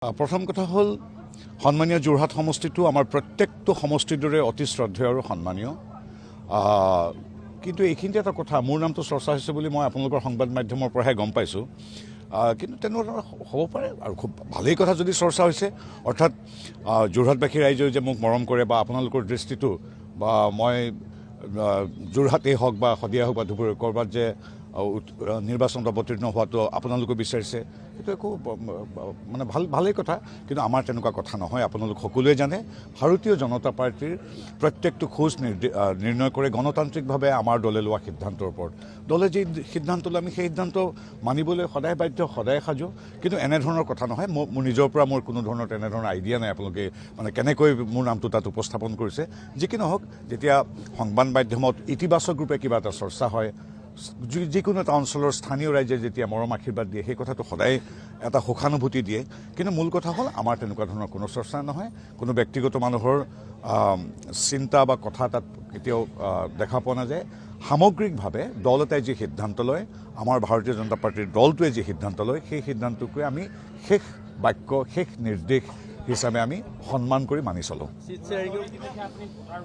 প্ৰথম কথা হ'ল সন্মানীয় যোৰহাট সমষ্টিটো আমাৰ প্ৰত্যেকটো সমষ্টিৰ দৰে অতি শ্ৰদ্ধেয় আৰু সন্মানীয়। কিন্তু এইখিনিতে এটা কথা, মোৰ নামটো চৰ্চা হৈছে বুলি মই আপোনালোকৰ সংবাদ মাধ্যমৰ পৰাহে গম পাইছোঁ। কিন্তু তেনেকুৱা হ'ব পাৰে আৰু খুব ভালেই কথা যদি চৰ্চা হৈছে, অৰ্থাৎ যোৰহাটবাসী ৰাইজেও যে মোক মৰম কৰে বা আপোনালোকৰ দৃষ্টিটো বা মই যোৰহাটেই হওক বা শদিয়াই হওক বা ধুবুৰী ক'ৰবাত যে নিৰ্বাচনত অৱতীৰ্ণ হোৱাটো আপোনালোকে বিচাৰিছে, সেইটো একো মানে ভালেই কথা। কিন্তু আমাৰ তেনেকুৱা কথা নহয়। আপোনালোক সকলোৱে জানে ভাৰতীয় জনতা পাৰ্টীৰ প্ৰত্যেকটো খোজ নিৰ্ণয় কৰে গণতান্ত্ৰিকভাৱে আমাৰ দলে লোৱা সিদ্ধান্তৰ ওপৰত। দলে যি সিদ্ধান্ত লয় আমি সেই সিদ্ধান্ত মানিবলৈ সদায় বাধ্য, সদায় সাজু। কিন্তু এনেধৰণৰ কথা নহয়। মোৰ নিজৰ পৰা মোৰ কোনো ধৰণৰ তেনেধৰণৰ আইডিয়া নাই আপোনালোকে মানে কেনেকৈ মোৰ নামটো তাত উপস্থাপন কৰিছে। যি কি নহওক, যেতিয়া সংবাদ মাধ্যমত ইতিবাচক ৰূপে কিবা এটা চৰ্চা হয়, যিকোনো এটা অঞ্চলৰ স্থানীয় ৰাইজে যেতিয়া মৰম আশীৰ্বাদ দিয়ে, সেই কথাটো সদায় এটা সুখানুভূতি দিয়ে। কিন্তু মূল কথা হ'ল আমাৰ তেনেকুৱা ধৰণৰ কোনো চৰ্চা নহয়। কোনো ব্যক্তিগত মানুহৰ চিন্তা বা কথা তাত কেতিয়াও দেখা পোৱা নাযায়। সামগ্ৰিকভাৱে দল এটাই যি সিদ্ধান্ত লয়, আমাৰ ভাৰতীয় জনতা পাৰ্টীৰ দলটোৱে যি সিদ্ধান্ত লয়, সেই সিদ্ধান্তকে আমি শেষ বাক্য, শেষ নিৰ্দেশ হিচাপে আমি সন্মান কৰি মানি চলোঁ।